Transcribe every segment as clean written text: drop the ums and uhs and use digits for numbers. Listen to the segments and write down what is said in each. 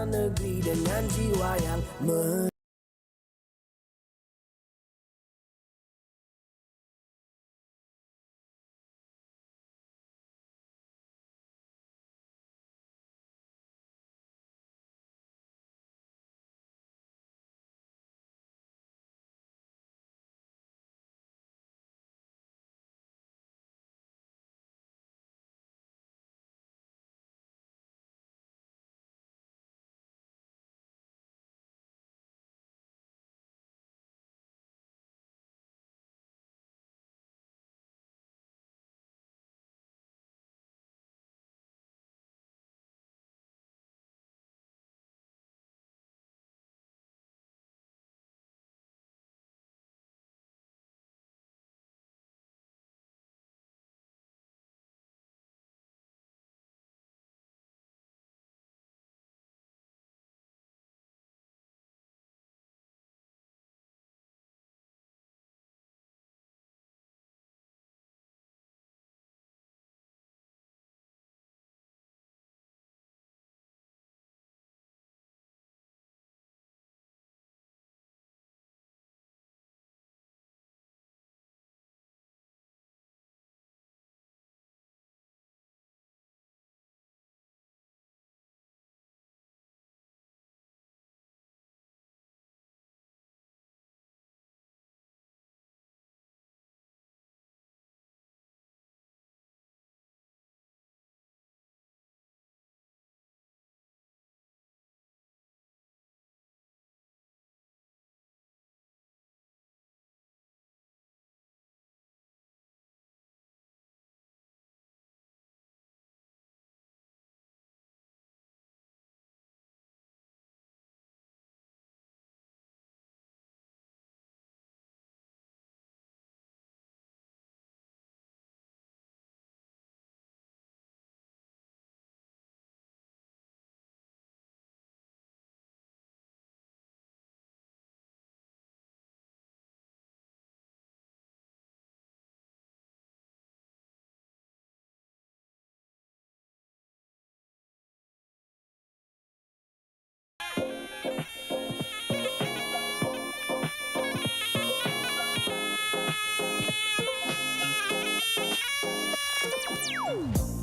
negeri dengan jiwa yang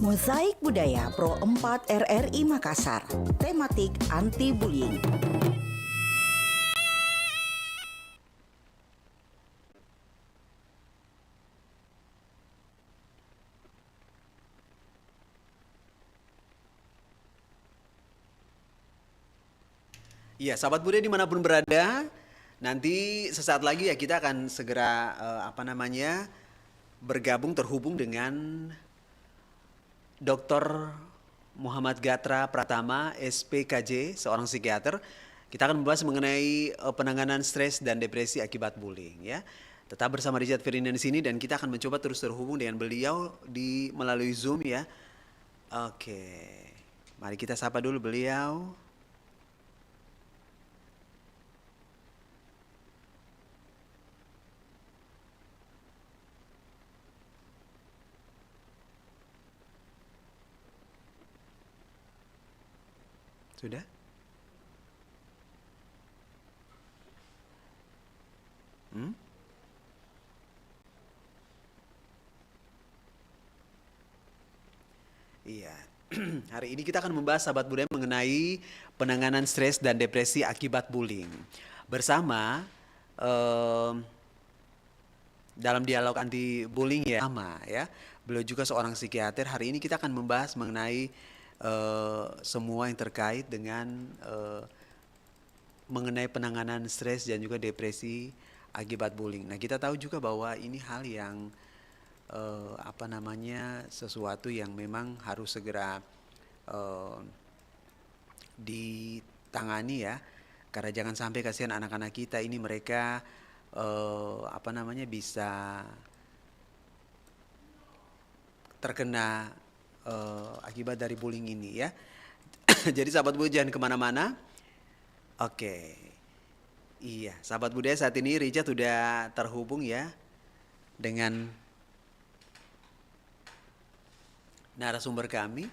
Mozaik Budaya Pro 4 RRI Makassar, tematik anti-bullying. Iya, sahabat budaya dimanapun berada, nanti sesaat lagi ya kita akan segera bergabung terhubung dengan Dr. Muhammad Gatra Pratama, SPKJ, seorang psikiater. Kita akan membahas mengenai penanganan stres dan depresi akibat bullying ya. Tetap bersama Richard Ferdinand di sini dan kita akan mencoba terus terhubung dengan beliau melalui Zoom ya. Oke. Mari kita sapa dulu beliau. Sudah? Iya. Hari ini kita akan membahas sahabat budaya mengenai penanganan stres dan depresi akibat bullying. Bersama dalam dialog anti bullying ya sama ya. Beliau juga seorang psikiater. Hari ini kita akan membahas mengenai semua yang terkait dengan mengenai penanganan stres dan juga depresi akibat bullying. Nah, kita tahu juga bahwa ini hal yang sesuatu yang memang harus segera ditangani ya, karena jangan sampai kasihan anak-anak kita ini mereka bisa terkena akibat dari bullying ini ya. Jadi sahabat budaya jangan kemana-mana. Oke, iya sahabat budaya, saat ini Richard sudah terhubung ya dengan narasumber kami.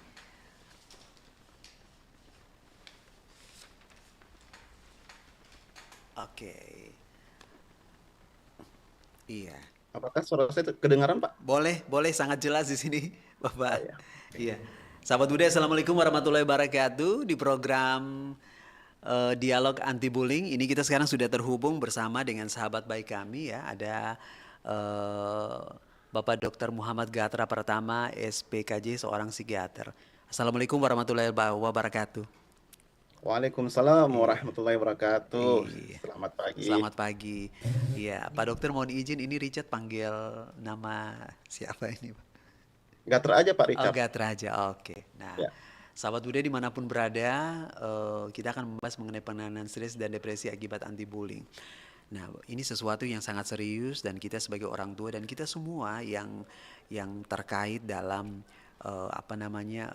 Oke. Iya. Apakah suara saya kedengaran, Pak? Boleh, boleh sangat jelas di sini, Ah, Bapak. ya. Iya. Sahabat Budaya, Assalamualaikum warahmatullahi wabarakatuh. Di program Dialog Anti Bullying ini kita sekarang sudah terhubung bersama dengan sahabat baik kami ya. Ada eh, Bapak Dr. Muhammad Gatra Pratama, SPKJ, seorang psikiater. Assalamualaikum warahmatullahi wabarakatuh. Waalaikumsalam warahmatullahi wabarakatuh. Iya. Selamat pagi. Selamat pagi. Iya, Pak Dokter mohon izin ini Richard panggil nama siapa ini, Pak? Gatra aja Pak Oh, Richard. Gatra aja. Oke. Nah, Ya. sahabat budaya dimanapun berada, kita akan membahas mengenai penanganan stres dan depresi akibat anti-bullying. Nah, ini sesuatu yang sangat serius dan kita sebagai orang tua dan kita semua yang terkait dalam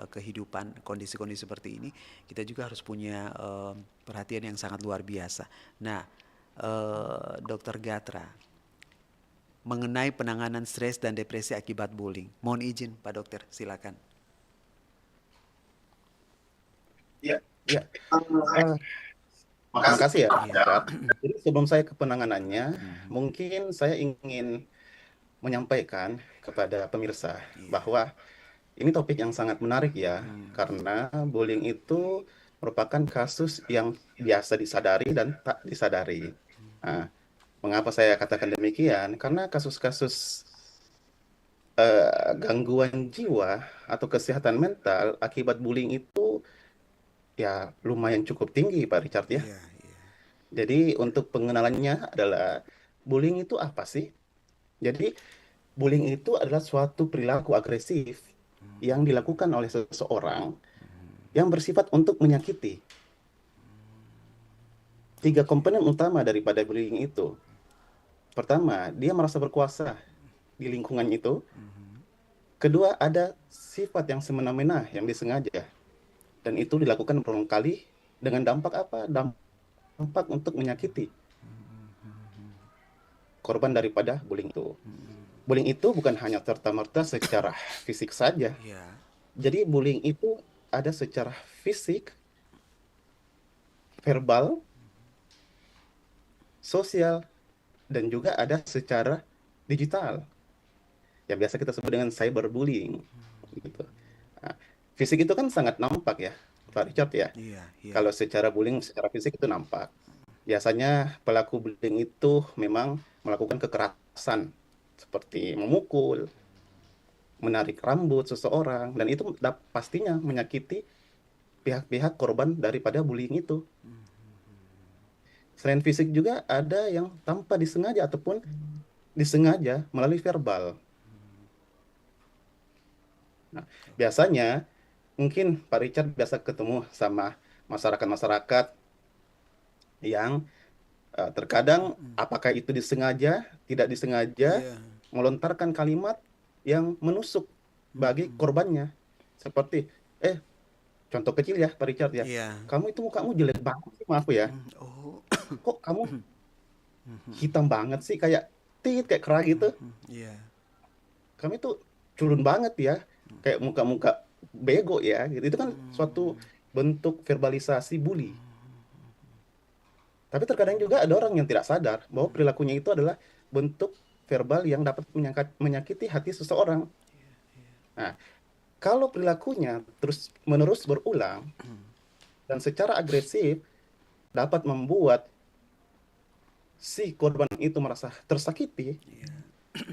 kehidupan kondisi-kondisi seperti ini, kita juga harus punya perhatian yang sangat luar biasa. Nah, Dokter Gatra, mengenai penanganan stres dan depresi akibat bullying. Mohon izin Pak Dokter, silakan. Ya. Makasih ya, Pak Iya. Richard. Jadi sebelum saya ke penanganannya, mungkin saya ingin menyampaikan kepada pemirsa bahwa ini topik yang sangat menarik ya, karena bullying itu merupakan kasus yang biasa disadari dan tak disadari. Nah, mengapa saya katakan demikian? Karena kasus-kasus gangguan jiwa atau kesehatan mental akibat bullying itu ya lumayan cukup tinggi, Pak Richard ya. Iya, iya. Jadi untuk pengenalannya adalah bullying itu apa sih? Jadi bullying itu adalah suatu perilaku agresif yang dilakukan oleh seseorang yang bersifat untuk menyakiti. 3 komponen utama daripada bullying itu. Pertama, dia merasa berkuasa di lingkungan itu. Kedua, ada sifat yang semena-mena yang disengaja. Dan itu dilakukan berulang kali dengan dampak apa? Dampak untuk menyakiti korban daripada bullying itu. Bullying itu bukan hanya serta-merta secara fisik saja. Iya. Jadi bullying itu ada secara fisik, verbal, sosial, dan juga ada secara digital. Yang biasa kita sebut dengan cyberbullying. Gitu. Nah, fisik itu kan sangat nampak ya, Pak Richard ya. Iya, iya. Kalau secara bullying secara fisik itu nampak. Biasanya pelaku bullying itu memang melakukan kekerasan seperti memukul, menarik rambut seseorang, dan itu pastinya menyakiti pihak-pihak korban daripada bullying itu. Selain fisik juga ada yang tanpa disengaja ataupun disengaja melalui verbal. Nah, biasanya mungkin Pak Richard biasa ketemu sama masyarakat-masyarakat yang terkadang apakah itu disengaja, tidak disengaja, Iya. melontarkan kalimat yang menusuk bagi korbannya. Seperti, contoh kecil ya Pak Richard ya, Iya. kamu itu mukamu jelek banget sih, maaf ya, Oh, kok kamu hitam banget sih, kayak kayak kera gitu, iya. kamu itu culun banget ya, kayak muka-muka bego ya, gitu. Itu kan suatu bentuk verbalisasi bully. Tapi terkadang juga ada orang yang tidak sadar bahwa perilakunya itu adalah bentuk verbal yang dapat menyakiti hati seseorang. Nah, kalau perilakunya terus-menerus berulang dan secara agresif dapat membuat si korban itu merasa tersakiti,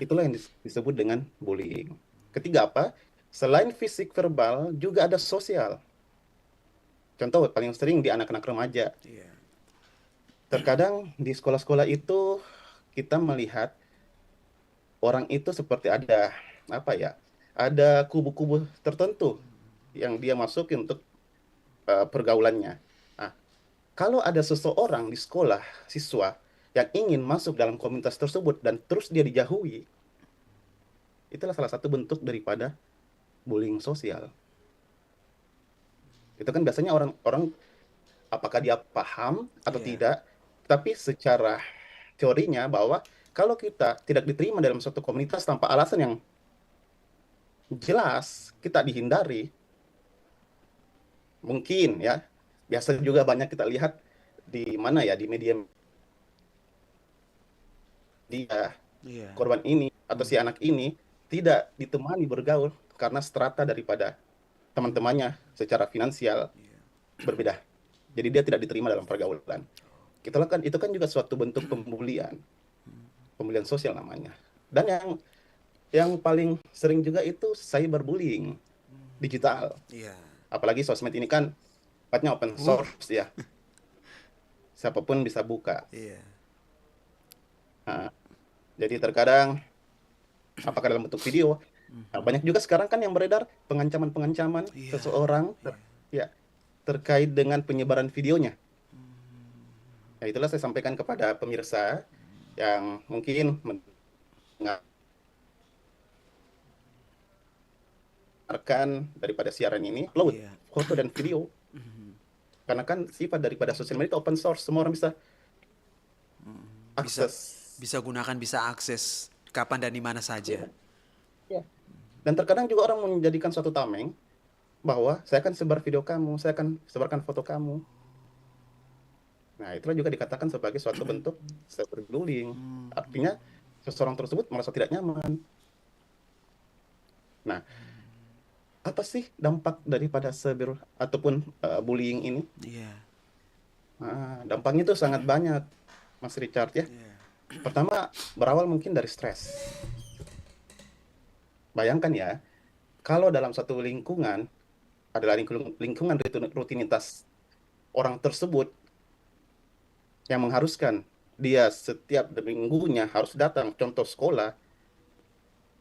itulah yang disebut dengan bullying. Ketiga apa? Selain fisik verbal, juga ada sosial. Contoh paling sering di anak-anak remaja. Iya. Terkadang di sekolah-sekolah itu kita melihat orang itu seperti ada ada kubu-kubu tertentu yang dia masukin untuk pergaulannya. Nah, kalau ada seseorang di sekolah, siswa yang ingin masuk dalam komunitas tersebut dan terus dia dijauhi, itulah salah satu bentuk daripada bullying sosial. Itu kan biasanya orang-orang apakah dia paham atau Iya. tidak, tapi secara teorinya bahwa kalau kita tidak diterima dalam suatu komunitas tanpa alasan yang jelas, kita dihindari, mungkin ya, biasa juga banyak kita lihat di mana ya, di media dia Iya. korban ini atau si anak ini tidak ditemani bergaul karena strata daripada teman-temannya secara finansial berbeda. Jadi dia tidak diterima dalam pergaulan. Itu kan juga suatu bentuk pembulian, pembulian sosial namanya. Dan yang paling sering juga itu cyberbullying digital. Iya. Apalagi sosmed ini kan sifatnya open source ya. Siapapun bisa buka. Iya. Nah, jadi terkadang apakah dalam bentuk video. Nah, banyak juga sekarang kan yang beredar pengancaman-pengancaman Iya. seseorang ya terkait dengan penyebaran videonya. Nah, itulah saya sampaikan kepada pemirsa yang mungkin mendengarkan daripada siaran ini, upload Iya. foto dan video. Karena kan sifat daripada sosial media itu open source, semua orang bisa Bisa akses. bisa gunakan, bisa akses kapan dan di mana saja. Ya. Dan terkadang juga orang menjadikan suatu tameng bahwa saya akan sebar video kamu, saya akan sebarkan foto kamu. Nah, itulah juga dikatakan sebagai suatu bentuk cyberbullying. Artinya seseorang tersebut merasa tidak nyaman. Nah, apa sih dampak daripada cyber ataupun bullying ini? Iya. Nah, dampaknya itu sangat banyak, Mas Richard ya. Iya. Pertama, berawal mungkin dari stres. Bayangkan ya, kalau dalam satu lingkungan adalah lingkungan rutinitas orang tersebut yang mengharuskan dia setiap minggunya harus datang, contoh sekolah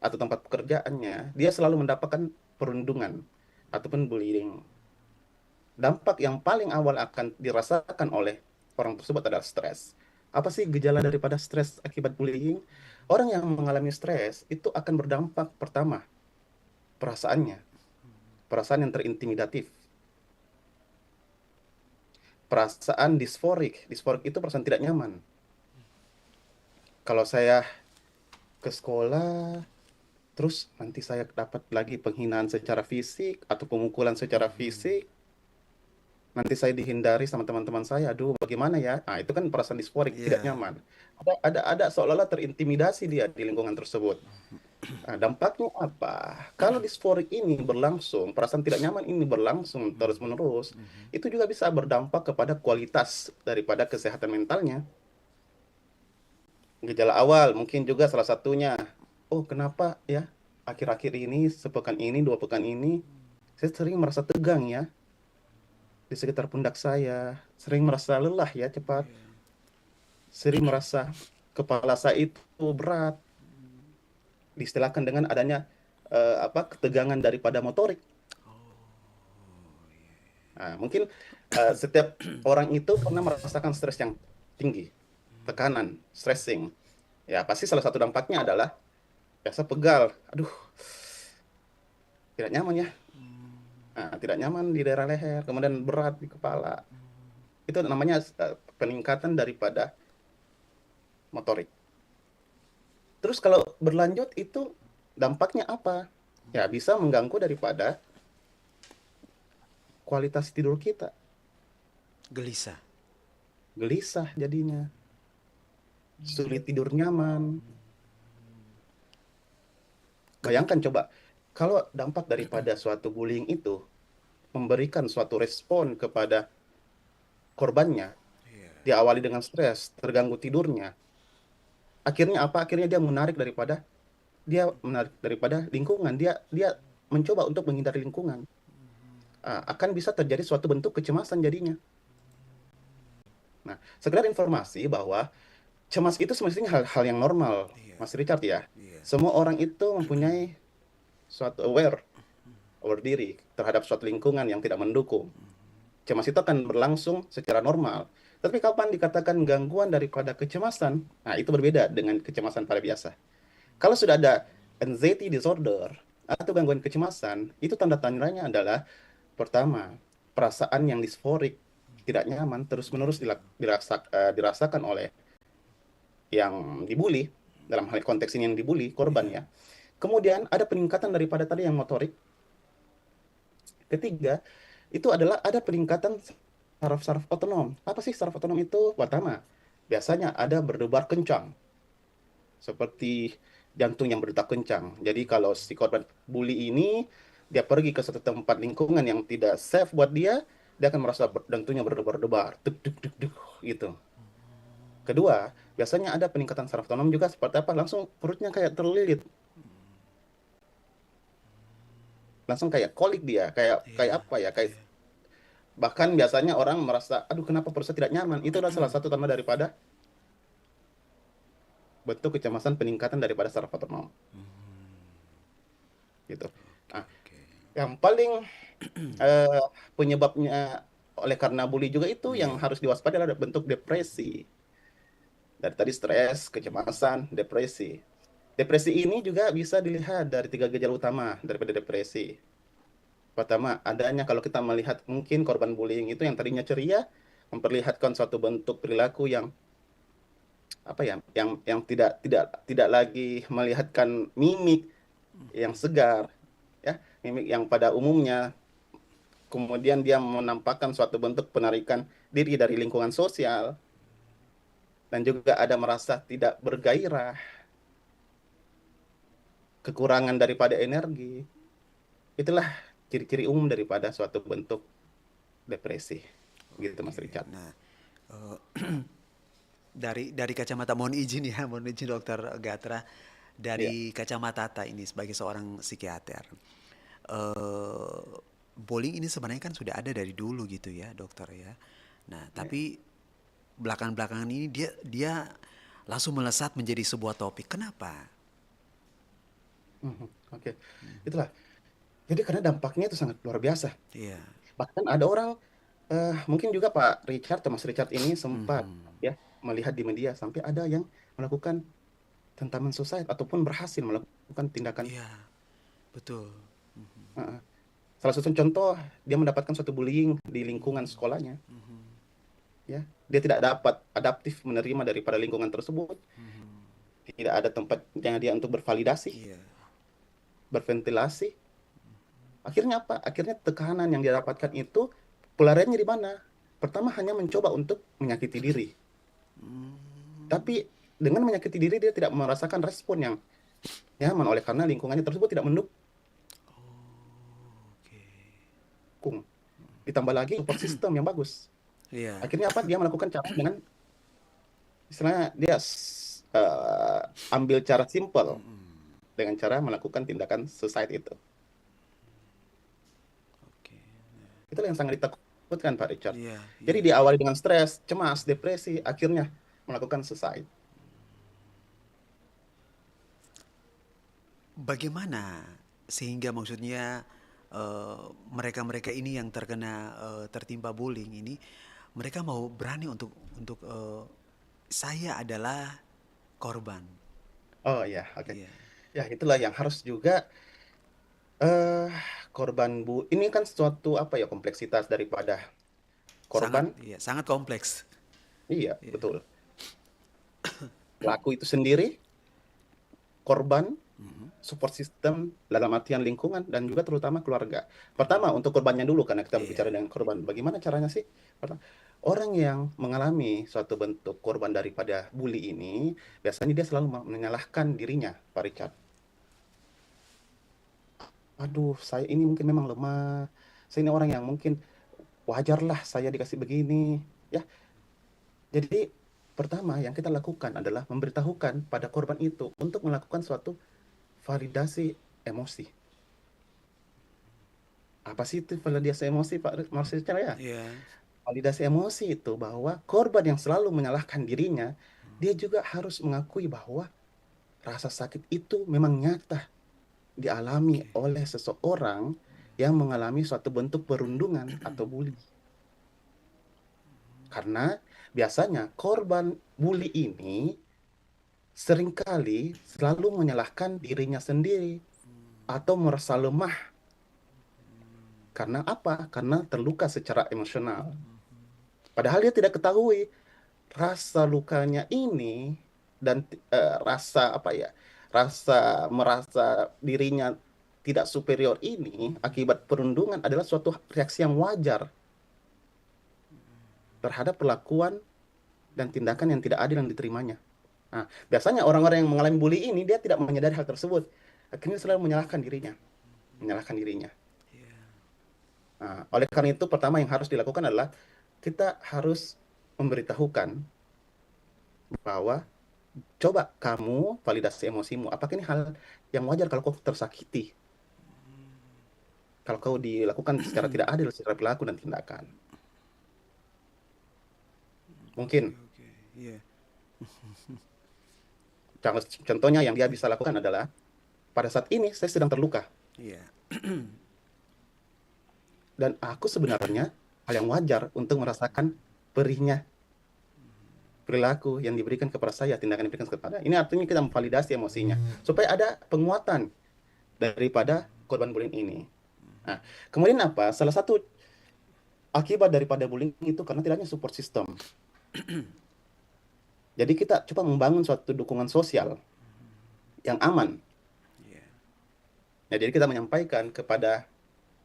atau tempat pekerjaannya, dia selalu mendapatkan perundungan ataupun bullying. Dampak yang paling awal akan dirasakan oleh orang tersebut adalah stres. Apa sih gejala daripada stres akibat bullying? Orang yang mengalami stres itu akan berdampak pertama, perasaannya, perasaan yang terintimidatif. Perasaan disforik. Disforik itu perasaan tidak nyaman. Kalau saya ke sekolah, terus nanti saya dapat lagi penghinaan secara fisik atau pemukulan secara fisik, nanti saya dihindari sama teman-teman saya, aduh bagaimana ya? Nah, itu kan perasaan disforik, tidak Iya. nyaman. Ada seolah-olah terintimidasi dia di lingkungan tersebut. Nah, dampaknya apa? Kalau disforik ini berlangsung, perasaan tidak nyaman ini berlangsung terus-menerus, itu juga bisa berdampak kepada kualitas daripada kesehatan mentalnya. Gejala awal mungkin juga salah satunya, oh kenapa ya akhir-akhir ini, sepekan ini, 2 pekan ini, saya sering merasa tegang ya di sekitar pundak saya, sering merasa lelah ya cepat, sering merasa kepala saya itu berat, diistilahkan dengan adanya ketegangan daripada motorik. Nah, mungkin setiap orang itu pernah merasakan stres yang tinggi, tekanan, stressing. Ya, pasti salah satu dampaknya adalah biasa pegal. Aduh, tidak nyaman ya. Nah, tidak nyaman di daerah leher, kemudian berat di kepala. Itu namanya peningkatan daripada motorik. Terus kalau berlanjut itu dampaknya apa? Ya, bisa mengganggu daripada kualitas tidur kita. Gelisah. Gelisah jadinya. Sulit tidur nyaman. Bayangkan coba, kalau dampak daripada suatu bullying itu memberikan suatu respon kepada korbannya, diawali dengan stres, terganggu tidurnya. Akhirnya apa? Akhirnya dia menarik daripada lingkungan. Dia mencoba untuk menghindari lingkungan. Akan bisa terjadi suatu bentuk kecemasan jadinya. Nah, sekedar informasi bahwa cemas itu semestinya hal yang normal, Mas Richard ya. Semua orang itu mempunyai suatu aware diri terhadap suatu lingkungan yang tidak mendukung. Cemas itu akan berlangsung secara normal. Tapi kapan dikatakan gangguan daripada kecemasan, nah itu berbeda dengan kecemasan pada biasa. Kalau sudah ada anxiety disorder atau gangguan kecemasan, itu tanda tandanya adalah pertama, perasaan yang disforik, tidak nyaman, terus-menerus dirasakan oleh yang dibully, dalam hal konteks ini yang dibully, korban ya. Kemudian ada peningkatan daripada tadi yang motorik. Ketiga, itu adalah ada peningkatan saraf-saraf otonom. Apa sih saraf otonom itu? Pertama, biasanya ada berdebar kencang. seperti jantung yang berdetak kencang. Jadi kalau si korban bully ini dia pergi ke suatu tempat lingkungan yang tidak safe buat dia akan merasa jantungnya berdebar-debar, duk duk duk duk gitu. Kedua, biasanya ada peningkatan saraf otonom juga seperti apa? Langsung perutnya kayak terlilit, langsung kayak kolik dia, kayak kayak Iya, apa ya? Kayak iya. bahkan biasanya orang merasa, aduh kenapa perut saya tidak nyaman? Itu adalah salah satu tanda daripada bentuk kecemasan peningkatan daripada saraf otonom gitu. Oke, Nah, oke. yang paling eh, penyebabnya oleh karena bully juga itu yang Iya, harus diwaspadai adalah bentuk depresi. Dari tadi stres, kecemasan, depresi. Depresi ini juga bisa dilihat dari 3 gejala utama daripada depresi. Pertama, adanya kalau kita melihat mungkin korban bullying itu yang tadinya ceria, memperlihatkan suatu bentuk perilaku yang apa ya, yang tidak lagi melihatkan mimik yang segar, ya, mimik yang pada umumnya. Kemudian dia menampakkan suatu bentuk penarikan diri dari lingkungan sosial dan juga ada merasa tidak bergairah, kekurangan daripada energi. Itulah ciri-ciri umum daripada suatu bentuk depresi. Gitu Mas oke. Richard. Nah, eh, dari kacamata, mohon izin ya, mohon izin Dokter Gatra, Iya. dari kacamata Tata ini sebagai seorang psikiater, eh bullying ini sebenarnya kan sudah ada dari dulu gitu ya, dokter ya. Nah, Iya. tapi belakangan-belakangan ini dia dia langsung melesat menjadi sebuah topik. Kenapa? Mhm. Oke. Itulah. Jadi karena dampaknya itu sangat luar biasa. Iya. Bahkan ada orang mungkin juga Pak Richard atau Mas Richard ini sempat Mhm. ya melihat di media sampai ada yang melakukan tentamen suicide ataupun berhasil melakukan tindakan. Iya, betul. Mhm. uh, Salah satu contoh dia mendapatkan suatu bullying di lingkungan sekolahnya, Mhm. ya. Dia tidak dapat adaptif menerima daripada lingkungan tersebut, Mhm. tidak ada tempatnya dia untuk bervalidasi, Iya. berventilasi. Akhirnya apa? Akhirnya tekanan yang dia dapatkan itu pelariannya di mana? Pertama hanya mencoba untuk menyakiti diri. Hmm. Tapi dengan menyakiti diri dia tidak merasakan respon yang nyaman oleh karena lingkungannya tersebut tidak mendukung. Oke. Ditambah lagi support system yang bagus. Iya. Akhirnya apa? Dia melakukan cara dengan istilahnya dia ambil cara simple Mhm. dengan cara melakukan tindakan suicide itu. Oke. Itulah yang sangat ditakutkan Pak Richard. Iya, Jadi iya. diawali dengan stres, cemas, depresi, akhirnya melakukan suicide. Bagaimana sehingga maksudnya mereka-mereka ini yang tertimpa bullying ini, mereka mau berani untuk saya adalah korban. Oh ya, oke. Iya, Ya, itulah yang harus juga eh korban ini kan suatu apa ya kompleksitas daripada sangat korban. iya, sangat kompleks. Iya, Iya. betul. Pelaku itu sendiri, korban, Mhm. support system dalam artian lingkungan dan juga terutama keluarga. Pertama untuk korbannya dulu karena kita Iya, berbicara dengan korban. Bagaimana caranya sih? Pertama, orang yang mengalami suatu bentuk korban daripada bully ini biasanya dia selalu menyalahkan dirinya, Pak Richard. Aduh, saya ini mungkin memang lemah. Saya ini orang yang mungkin wajarlah saya dikasih begini. Ya, jadi pertama yang kita lakukan adalah memberitahukan pada korban itu untuk melakukan suatu validasi emosi. Apa sih itu validasi emosi, Pak Marsha ya? iya. Validasi emosi itu bahwa korban yang selalu menyalahkan dirinya, dia juga harus mengakui bahwa rasa sakit itu memang nyata dialami Oke. oleh seseorang yang mengalami suatu bentuk perundungan atau bully. Karena biasanya korban bully ini seringkali selalu menyalahkan dirinya sendiri atau merasa lemah. Karena apa? Karena terluka secara emosional. Padahal dia tidak ketahui rasa lukanya ini dan rasa apa ya? Rasa merasa dirinya tidak superior ini akibat perundungan adalah suatu reaksi yang wajar terhadap perlakuan dan tindakan yang tidak adil yang diterimanya. Nah, biasanya orang-orang yang mengalami bully ini dia tidak menyadari hal tersebut. Akhirnya selalu menyalahkan dirinya. Iya. Nah, oleh karena itu pertama yang harus dilakukan adalah kita harus memberitahukan bahwa coba kamu validasi emosimu. Apakah ini hal yang wajar kalau kau tersakiti? Kalau kau dilakukan secara tidak adil secara perilaku dan tindakan. Mungkin Oke. Iya. contohnya yang dia bisa lakukan adalah pada saat ini saya sedang terluka Iya. dan aku sebenarnya hal yang wajar untuk merasakan perihnya perilaku yang diberikan kepada saya, tindakan yang diberikan kepada. Ini artinya kita memvalidasi emosinya supaya ada penguatan daripada korban bullying ini. Nah, kemudian apa? Salah satu akibat daripada bullying itu karena tidaknya support system. Jadi kita coba membangun suatu dukungan sosial yang aman. Iya. Ya, jadi kita menyampaikan kepada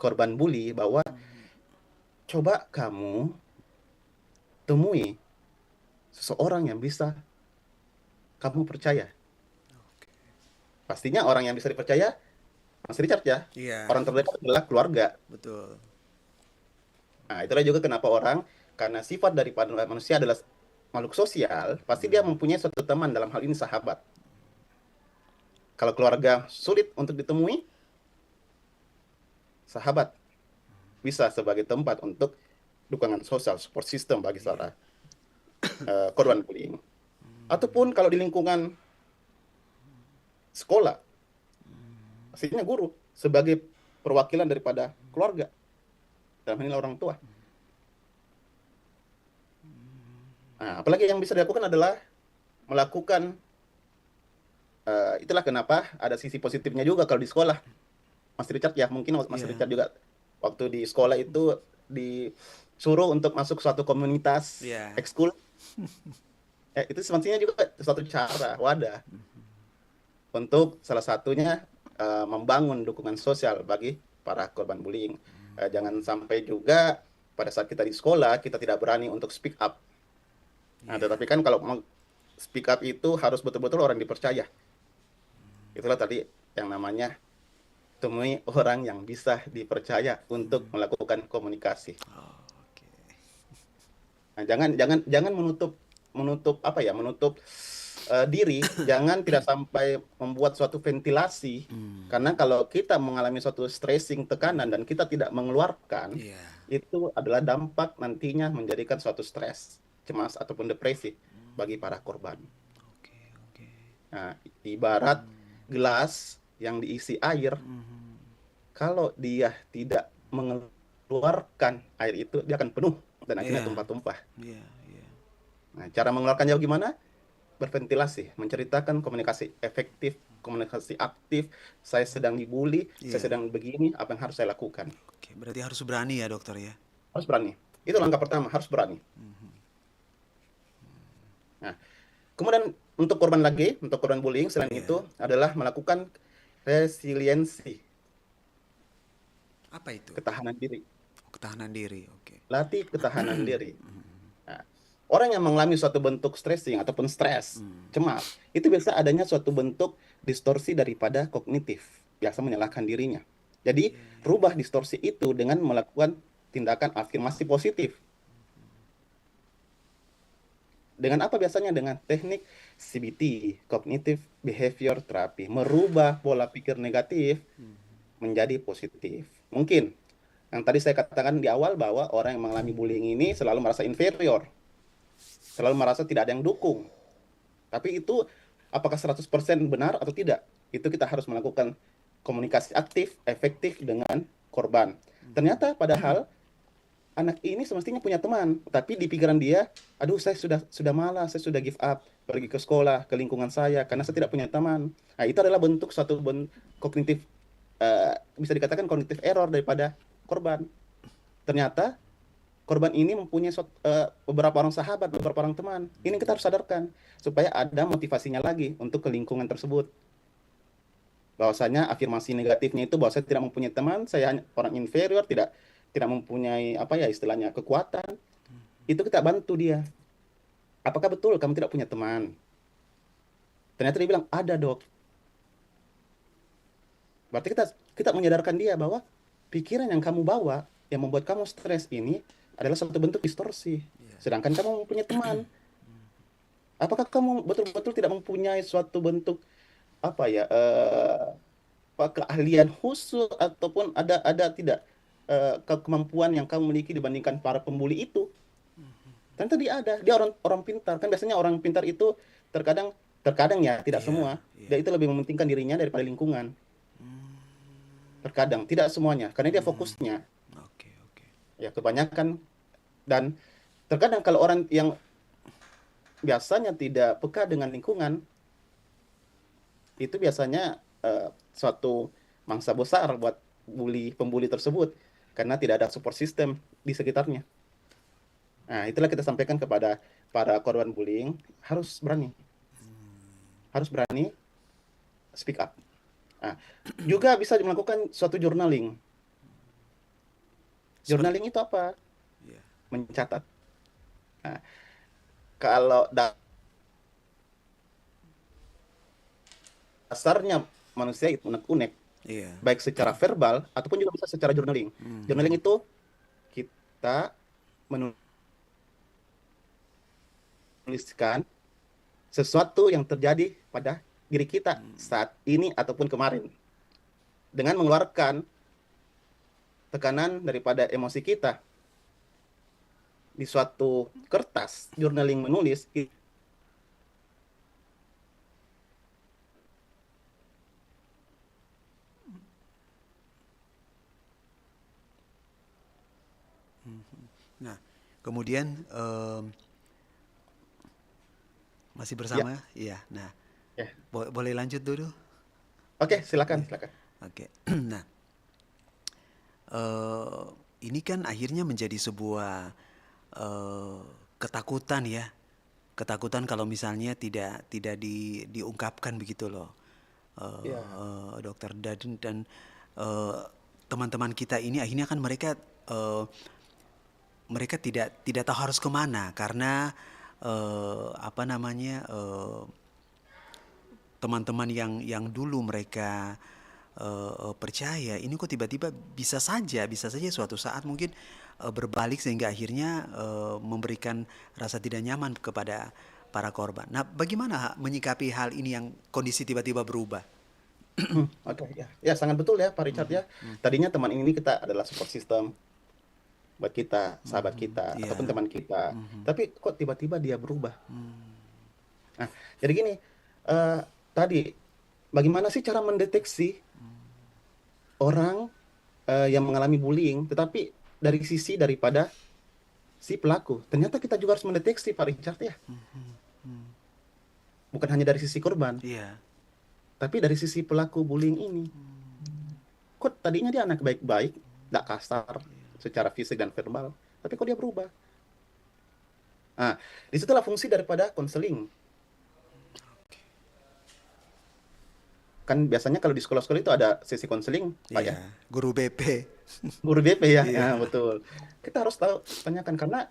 korban bully bahwa coba kamu temui seseorang yang bisa kamu percaya. Pastinya orang yang bisa dipercaya, Mas Richard ya. Iya. Orang terdekat adalah keluarga. Betul. Nah, itulah juga kenapa orang, karena sifat daripada manusia adalah makhluk sosial, pasti dia mempunyai suatu teman, dalam hal ini sahabat. Kalau keluarga sulit untuk ditemui, sahabat bisa sebagai tempat untuk dukungan sosial, support system bagi seorang korban bullying. Ataupun kalau di lingkungan sekolah, pastinya guru sebagai perwakilan daripada keluarga, dalam hal ini orang tua. Nah, apalagi yang bisa dilakukan adalah melakukan, itulah kenapa ada sisi positifnya juga kalau di sekolah. Mas Richard ya, mungkin Mas Iya. Richard juga waktu di sekolah itu disuruh untuk masuk suatu komunitas Iya. ekskul. Itu sebenarnya juga suatu cara, wadah untuk salah satunya membangun dukungan sosial bagi para korban bullying. Jangan sampai juga pada saat kita di sekolah kita tidak berani untuk speak up. Nah, Iya. tetapi kan kalau mau speak up itu harus betul-betul orang dipercaya. Itulah tadi yang namanya temui orang yang bisa dipercaya untuk melakukan komunikasi. Oh, oke. Nah, jangan menutup apa ya, menutup diri, jangan tidak sampai membuat suatu ventilasi. Karena kalau kita mengalami suatu stressing, tekanan dan kita tidak mengeluarkan, Iya. itu adalah dampak nantinya menjadikan suatu stres, cemas ataupun depresi bagi para korban. Oke, oke. Nah, ibarat gelas yang diisi air, kalau dia tidak mengeluarkan air itu, dia akan penuh dan akhirnya Iya. tumpah-tumpah. Iya, iya. Nah, cara mengeluarkannya bagaimana? Berventilasi, menceritakan komunikasi efektif, komunikasi aktif. Saya sedang dibully, saya Iya. sedang begini, apa yang harus saya lakukan? Oke, berarti harus berani ya, dokter ya. Harus berani. Itu langkah pertama, harus berani. Nah, kemudian untuk korban bullying selain Iya. itu adalah melakukan resiliensi, Apa itu? ketahanan diri. Oh, ketahanan diri. Oke. Latih ketahanan diri. Nah, orang yang mengalami suatu bentuk stressing ataupun stres, cemas, itu biasa adanya suatu bentuk distorsi daripada kognitif, biasa menyalahkan dirinya. Jadi, rubah distorsi itu dengan melakukan tindakan afirmasi positif. Dengan apa biasanya? Dengan teknik CBT, Cognitive Behavior Therapy, merubah pola pikir negatif menjadi positif. Mungkin yang tadi saya katakan di awal bahwa orang yang mengalami bullying ini selalu merasa inferior, selalu merasa tidak ada yang dukung. Tapi itu apakah 100% benar atau tidak? Itu kita harus melakukan komunikasi aktif, efektif dengan korban. Ternyata padahal anak ini semestinya punya teman, tapi di pikiran dia, aduh saya sudah malas, saya sudah give up, pergi ke sekolah, ke lingkungan saya karena saya tidak punya teman. Nah, itu adalah bentuk suatu kognitif, bisa dikatakan kognitif error daripada korban. Ternyata korban ini mempunyai beberapa orang sahabat, beberapa orang teman. Ini kita harus sadarkan supaya ada motivasinya lagi untuk ke lingkungan tersebut. Bahwasanya afirmasi negatifnya itu bahwa saya tidak mempunyai teman, saya hanya orang inferior, tidak mempunyai apa ya istilahnya kekuatan. Itu kita bantu dia. Apakah betul kamu tidak punya teman? Ternyata dia bilang, ada dok. Berarti kita kita menyadarkan dia bahwa pikiran yang kamu bawa yang membuat kamu stres ini adalah suatu bentuk distorsi. Sedangkan kamu mempunyai teman. Apakah kamu betul-betul tidak mempunyai suatu bentuk apa ya keahlian khusus ataupun ada tidak kemampuan yang kamu miliki dibandingkan para pembuli itu? Ternyata dia orang orang pintar. Kan biasanya orang pintar itu terkadang terkadang ya tidak Iya, semua. iya. Dia itu lebih mementingkan dirinya daripada lingkungan. Terkadang tidak semuanya, karena dia fokusnya. Oke, oke. Ya kebanyakan. Dan terkadang kalau orang yang biasanya tidak peka dengan lingkungan, itu biasanya suatu mangsa besar buat pembuli tersebut karena tidak ada support system di sekitarnya. Nah, itulah kita sampaikan kepada para korban bullying, harus berani speak up. Nah, juga bisa melakukan suatu journaling. Journaling itu apa? Iya. Mencatat. Nah, kalau dasarnya manusia itu unek-unek, Iya. baik secara verbal ataupun juga bisa secara journaling. Journaling itu kita menuliskan sesuatu yang terjadi pada diri kita saat ini ataupun kemarin, dengan mengeluarkan tekanan daripada emosi kita di suatu kertas. Journaling menulis Nah, kemudian masih bersama? Iya. Nah, ya. boleh lanjut dulu? Oke, silakan. Oke. Nah, ini kan akhirnya menjadi sebuah ketakutan ya. Ketakutan kalau misalnya tidak diungkapkan begitu loh. Ya. Dokter dan teman-teman kita ini akhirnya kan mereka mereka tidak tahu harus kemana karena apa namanya teman-teman yang dulu mereka percaya ini kok tiba-tiba bisa saja suatu saat mungkin berbalik sehingga akhirnya memberikan rasa tidak nyaman kepada para korban. Nah, bagaimana menyikapi hal ini yang kondisi tiba-tiba berubah? Oke, ya sangat betul ya Pak Richard ya. Tadinya teman ini kita adalah support system buat kita, sahabat kita, Iya. ataupun teman kita. Tapi kok tiba-tiba dia berubah? Nah, jadi gini, tadi bagaimana sih cara mendeteksi orang yang mengalami bullying, tetapi dari sisi daripada si pelaku? Ternyata kita juga harus mendeteksi Pak Richard ya. Bukan hanya dari sisi korban, Iya. tapi dari sisi pelaku bullying ini. Kok tadinya dia anak baik-baik, tidak kasar secara fisik dan verbal, tapi kok dia berubah? Nah, disitulah fungsi daripada konseling. Kan biasanya kalau di sekolah-sekolah itu ada sesi konseling, Pak ya. Iya, guru BP. Guru BP ya, Iya. ya betul. Kita harus tanyakan karena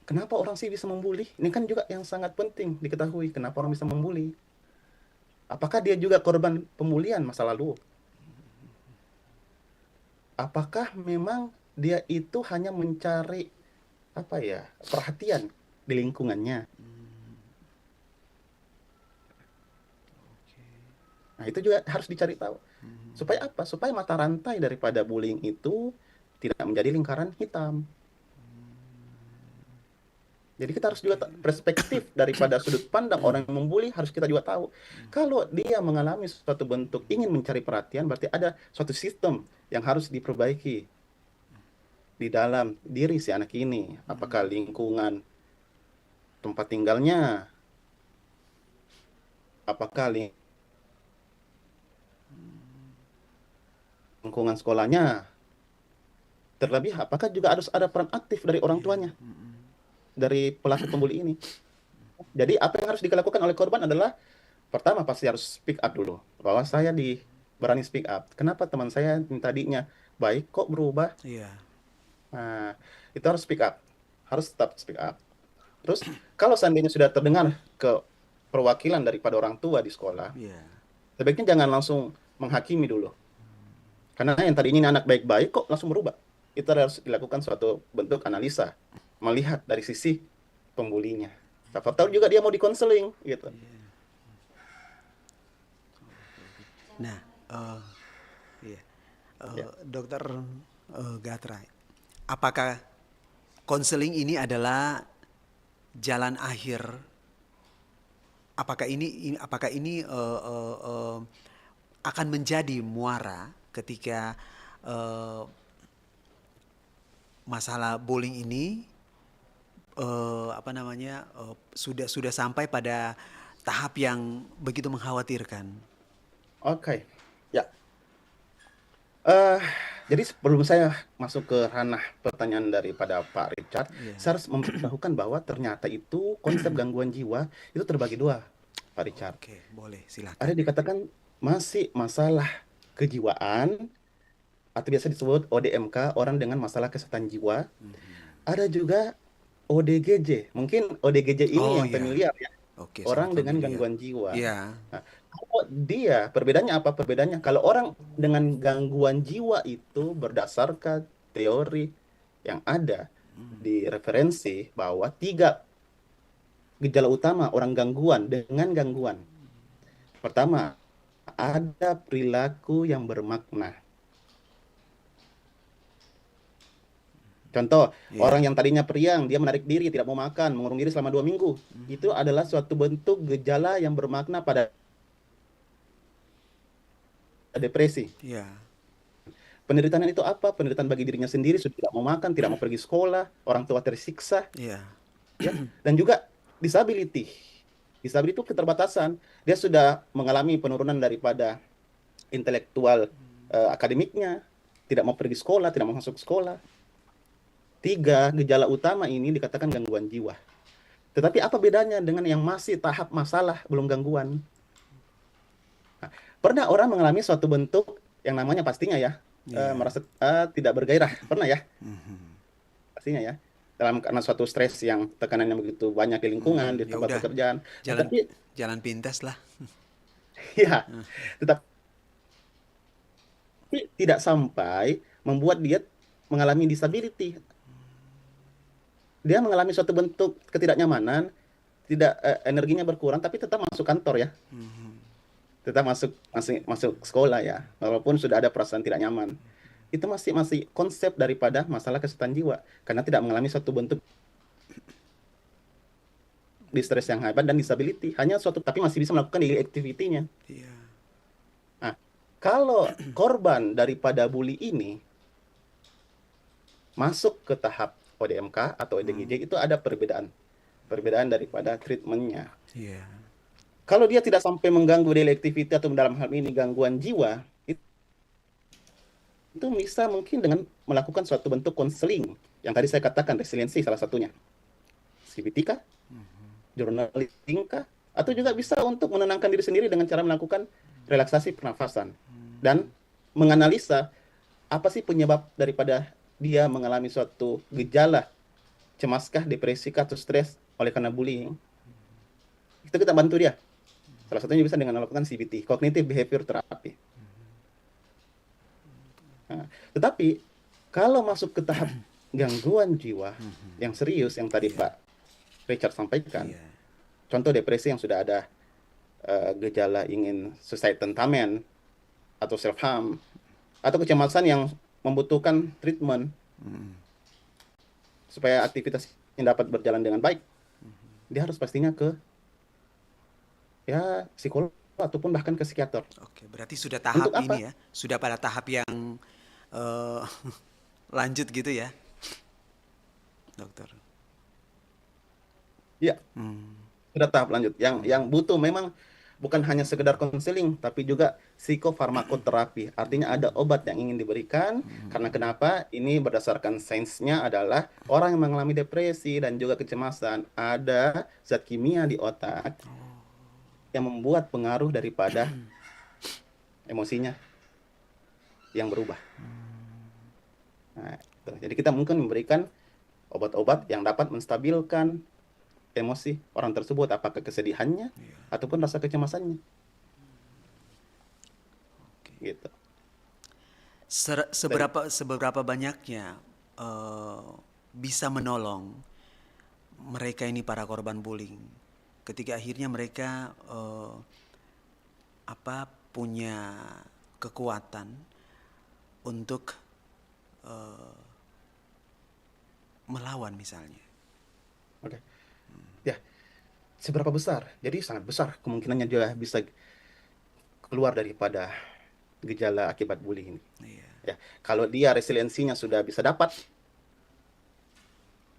kenapa orang sih bisa membuli? Ini kan juga yang sangat penting diketahui. Kenapa orang bisa membuli? Apakah dia juga korban pembulian masa lalu? Apakah memang dia itu hanya mencari perhatian di lingkungannya? Nah, itu juga harus dicari tahu. Supaya apa? Supaya mata rantai daripada bullying itu tidak menjadi lingkaran hitam. Jadi kita harus juga perspektif daripada sudut pandang orang yang membuli harus kita juga tahu. Kalau dia mengalami suatu bentuk ingin mencari perhatian, berarti ada suatu sistem yang harus diperbaiki di dalam diri si anak ini. Apakah lingkungan tempat tinggalnya, apakah lingkungan sekolahnya, terlebih apakah juga harus ada peran aktif dari orang tuanya, dari pelaku pembuli ini. Jadi apa yang harus dilakukan oleh korban adalah pertama pasti harus speak up dulu, bahwa saya berani speak up. Kenapa teman saya yang tadinya baik kok berubah? Iya. Nah, itu harus speak up, harus tetap speak up. Terus kalau seandainya sudah terdengar ke perwakilan daripada orang tua di sekolah, Iya. sebaiknya jangan langsung menghakimi dulu. Karena yang tadinya ini anak baik-baik kok langsung berubah. Itu harus dilakukan suatu bentuk analisa, melihat dari sisi pembulinya. Siapa tahu juga dia mau dikonseling gitu. Nah, iya. Ya. Dokter Gatra, apakah konseling ini adalah jalan akhir? Apakah ini akan menjadi muara ketika masalah bullying ini sudah sampai pada tahap yang begitu mengkhawatirkan? Oke. Ya. Eh, jadi sebelum saya masuk ke ranah pertanyaan daripada Pak Richard, Iya. saya harus memberitahukan bahwa ternyata itu konsep gangguan jiwa itu terbagi dua, Pak Richard. Oke, boleh, Ada silakan. dikatakan masih masalah kejiwaan atau biasa disebut ODMK, orang dengan masalah kesehatan jiwa. Ada juga ODGJ. Mungkin ODGJ ini Oh yang ya, familiar ya, oke, orang sangat dengan familiar. gangguan jiwa. Iya, Nah, kalau dia, perbedaannya apa? Perbedaannya kalau orang dengan gangguan jiwa itu berdasarkan teori yang ada di referensi bahwa 3 gejala utama orang gangguan dengan gangguan. Pertama, ada perilaku yang bermakna. Contoh, iya, orang yang tadinya periang, dia menarik diri, tidak mau makan, mengurung diri selama 2 minggu. Itu adalah suatu bentuk gejala yang bermakna pada depresi. iya, Penderitaan itu apa? Penderitaan bagi dirinya sendiri, sudah tidak mau makan, tidak mau pergi sekolah, orang tua tersiksa, iya, ya. Dan juga disability. Disability itu keterbatasan. Dia sudah mengalami penurunan daripada intelektual akademiknya, tidak mau pergi sekolah, tidak mau masuk sekolah. 3 gejala utama ini dikatakan gangguan jiwa. Tetapi apa bedanya dengan yang masih tahap masalah, belum gangguan? Nah, pernah orang mengalami suatu bentuk yang namanya pastinya ya, iya. merasa tidak bergairah. Pernah ya? Mhm. Pastinya ya. Karena suatu stres yang tekanan yang begitu banyak di lingkungan, di Ya tempat udah, pekerjaan. jalan Tetapi jalan pintas lah. ya, tetapi tidak sampai membuat dia mengalami disability. Dia mengalami suatu bentuk ketidaknyamanan, tidak energinya berkurang, tapi tetap masuk kantor ya, tetap masuk sekolah ya, walaupun sudah ada perasaan tidak nyaman. Itu masih konsep daripada masalah kesehatan jiwa, karena tidak mengalami suatu bentuk distress yang hebat dan disability, hanya suatu tapi masih bisa melakukan daily activity-nya. Iya, Nah, kalau korban daripada bully ini masuk ke tahap ODMK atau ODGJ, itu ada perbedaan daripada treatmentnya. iya, Kalau dia tidak sampai mengganggu daily activity atau dalam hal ini gangguan jiwa, itu bisa mungkin dengan melakukan suatu bentuk konseling yang tadi saya katakan, resiliensi salah satunya, CBT kah, journaling kah, atau juga bisa untuk menenangkan diri sendiri dengan cara melakukan relaksasi pernafasan dan menganalisa apa sih penyebab daripada dia mengalami suatu gejala cemaskah, depresikah, atau stres oleh karena bullying. Itu kita bantu dia. Salah satunya bisa dengan melakukan CBT, Cognitive Behavior Therapy. Nah, tetapi kalau masuk ke tahap gangguan jiwa yang serius yang tadi Pak Richard sampaikan, iya, contoh depresi yang sudah ada gejala ingin suicide tentamen atau self harm atau kecemasan yang membutuhkan treatment supaya aktivitas yang dapat berjalan dengan baik, dia harus pastinya ke ya psikolog ataupun bahkan ke psikiater. oke. Berarti sudah tahap Untuk apa? ini ya, sudah pada tahap yang eh, lanjut gitu ya, dokter. Ya, Hmm, sudah tahap lanjut. Yang butuh memang bukan hanya sekedar konseling, tapi juga psikofarmakoterapi. Artinya ada obat yang ingin diberikan. Karena kenapa? Ini berdasarkan sainsnya adalah orang yang mengalami depresi dan juga kecemasan, ada zat kimia di otak yang membuat pengaruh daripada emosinya yang berubah. Nah, jadi kita mungkin memberikan obat-obat yang dapat menstabilkan emosi orang tersebut, apakah kesedihannya ataupun rasa kecemasannya, gitu. Dan Seberapa banyaknya eh, bisa menolong mereka ini para korban bullying ketika akhirnya mereka punya kekuatan untuk eh, melawan misalnya. oke, ya, seberapa besar? Jadi sangat besar kemungkinannya dia bisa keluar daripada gejala akibat bullying ini. Iya. Ya, kalau dia resiliensinya sudah bisa dapat,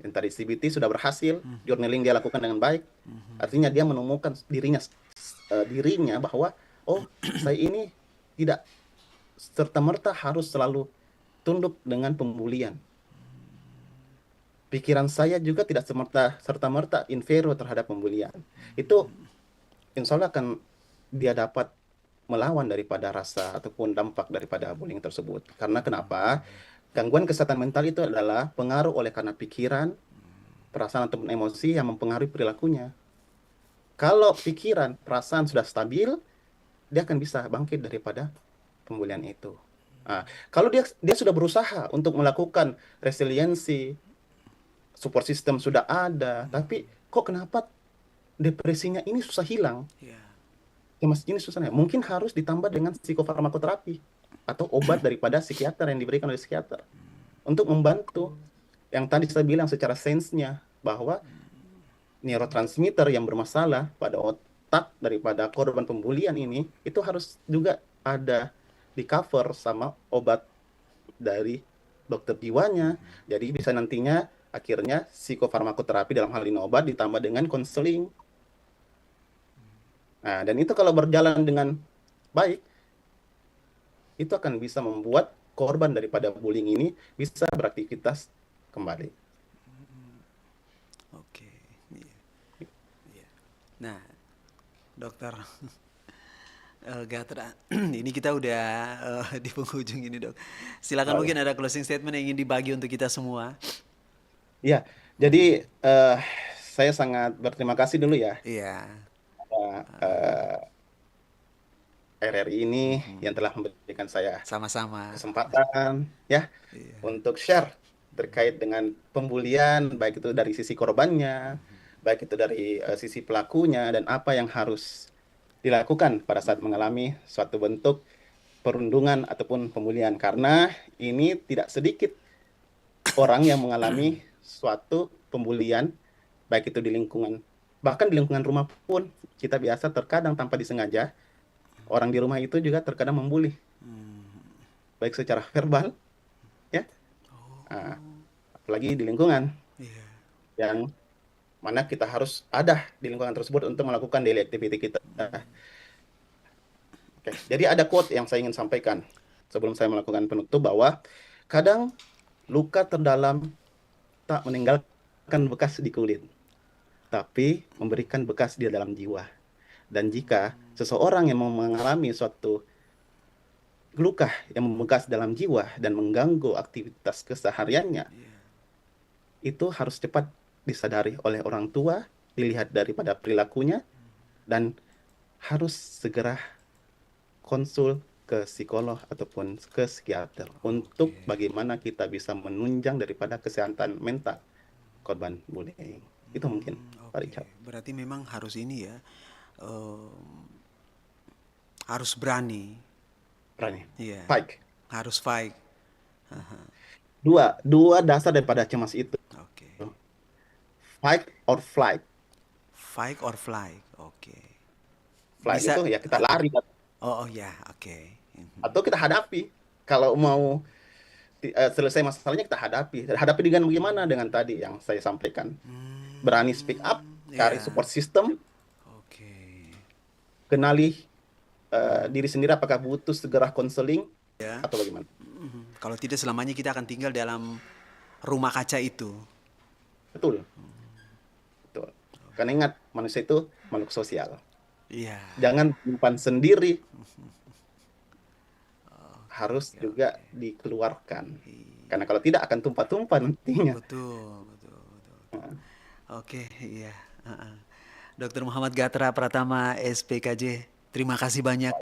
yang tadi CBT sudah berhasil, journaling dia lakukan dengan baik, artinya dia menemukan dirinya bahwa oh, saya ini tidak serta-merta harus selalu tunduk dengan pembulian. Pikiran saya juga tidak serta-merta inferior terhadap pembulian. Itu insya Allah akan dia dapat melawan daripada rasa ataupun dampak daripada bullying tersebut. Karena kenapa? Gangguan kesehatan mental itu adalah pengaruh oleh karena pikiran, perasaan ataupun emosi yang mempengaruhi perilakunya. Kalau pikiran, perasaan sudah stabil, dia akan bisa bangkit daripada pembulian itu. Nah, kalau dia sudah berusaha untuk melakukan resiliensi, support system sudah ada, tapi kok kenapa depresinya ini susah hilang? Iya. Cemas ini susah. Mungkin harus ditambah dengan psikofarmakoterapi atau obat daripada psikiater yang diberikan oleh psikiater untuk membantu yang tadi saya bilang secara sainsnya bahwa neurotransmitter yang bermasalah pada otak daripada korban pembulian ini itu harus juga ada di cover sama obat dari dokter jiwanya. Jadi bisa nantinya akhirnya psikofarmakoterapi dalam hal ini obat ditambah dengan konseling. Nah, dan itu kalau berjalan dengan baik, itu akan bisa membuat korban daripada bullying ini bisa beraktivitas kembali. Oke. Iya. Iya. Nah, dokter Gatra, ini kita udah di penghujung ini dok. Silakan mungkin ada closing statement yang ingin dibagi untuk kita semua. Ya, jadi saya sangat berterima kasih dulu ya Iya. RRI ini yang telah memberikan saya Sama-sama. kesempatan ya Iya. untuk share terkait dengan pembulian, baik itu dari sisi korbannya, baik itu dari sisi pelakunya, dan apa yang harus dilakukan pada saat mengalami suatu bentuk perundungan ataupun pembulian. Karena ini tidak sedikit orang yang mengalami suatu pembulian, baik itu di lingkungan, bahkan di lingkungan rumah pun, kita biasa terkadang tanpa disengaja, orang di rumah itu juga terkadang membuli, baik secara verbal, ya, apalagi di lingkungan Iya. yang mana kita harus ada di lingkungan tersebut untuk melakukan daily activity kita. Oke, jadi ada quote yang saya ingin sampaikan sebelum saya melakukan penutup bahwa kadang luka terdalam tak meninggalkan bekas di kulit, tapi memberikan bekas di dalam jiwa. Dan jika seseorang yang mengalami suatu luka yang membekas dalam jiwa dan mengganggu aktivitas kesehariannya, itu harus cepat disadari oleh orang tua, dilihat daripada perilakunya, dan harus segera konsul ke psikolog ataupun ke psikiater untuk bagaimana kita bisa menunjang daripada kesehatan mental korban bullying. Itu mungkin, Pak Richard. Berarti memang harus ini ya, harus berani. Berani. Iya. Fight. Harus fight. Dua dasar daripada cemas itu. Oke. Fight or flight. Fight or fly. Oke. Flight Bisa- itu ya kita lari Oh ya, oke. atau kita hadapi. Kalau mau selesai masalahnya kita hadapi. Hadapi dengan bagaimana? Dengan tadi yang saya sampaikan. Berani speak up, cari Iya. support system, Oke. kenali diri sendiri apakah butuh segera konseling Ya. atau bagaimana. Kalau tidak selamanya kita akan tinggal dalam rumah kaca itu. Betul. Betul. Karena ingat, manusia itu makhluk sosial. Iya. Jangan menyimpan sendiri. Harus juga dikeluarkan. Karena kalau tidak akan tumpah-tumpah nantinya. Betul. Oke, iya. Dr. Muhammad Gatra Pratama SPKJ, terima kasih banyak.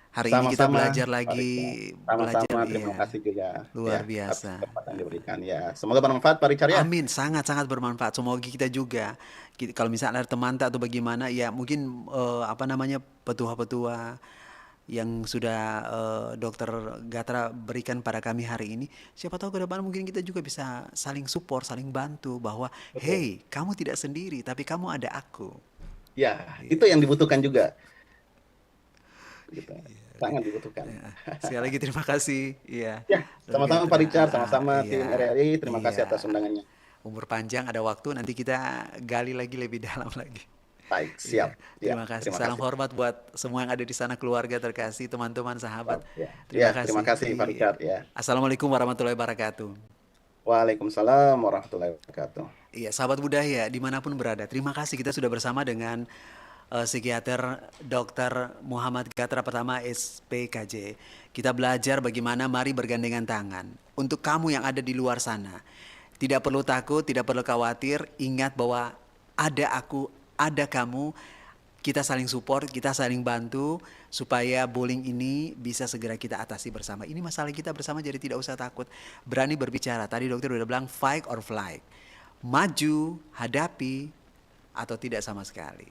Hari ini kita Sama-sama, belajar Pak lagi, Richard. belajar Sama-sama, terima iya, kasih juga luar ya atas biasa. kesempatan yang diberikan ya. Semoga bermanfaat Pak Richard ya. Amin, sangat-sangat bermanfaat. Semoga kita juga, kalau misalnya ada teman tak atau bagaimana, ya mungkin apa namanya petua-petua yang sudah Dokter Gatra berikan pada kami hari ini, siapa tahu ke depan mungkin kita juga bisa saling support, saling bantu bahwa, Betul. hey, kamu tidak sendiri, tapi kamu ada aku. Ya, itu yang dibutuhkan juga. Gitu. Sangat dibutuhkan. Ya, sekali lagi terima kasih. Iya, Ya, Dokter sama-sama Pak Gatra. Richard, sama-sama tim Iya, RRI. Terima kasih iya. atas undangannya. Umur panjang ada waktu nanti kita gali lagi lebih dalam lagi. Baik, Iya, siap. Ya, terima kasih. terima Salam kasih. hormat buat semua yang ada di sana, keluarga terkasih, teman-teman, sahabat. Ya, Terima terima kasih. kasih Pak Iya. Richard ya. Assalamualaikum warahmatullahi wabarakatuh. Waalaikumsalam warahmatullahi wabarakatuh. Iya, sahabat budaya dimanapun berada, terima kasih kita sudah bersama dengan psikiater Dr. Muhammad Gatra Pratama SPKJ. Kita belajar bagaimana mari bergandengan tangan. Untuk kamu yang ada di luar sana, tidak perlu takut, tidak perlu khawatir, ingat bahwa ada aku, ada kamu, kita saling support, kita saling bantu supaya bullying ini bisa segera kita atasi bersama. Ini masalah kita bersama jadi tidak usah takut. Berani berbicara. Tadi dokter udah bilang fight or flight. Maju, hadapi, atau tidak sama sekali.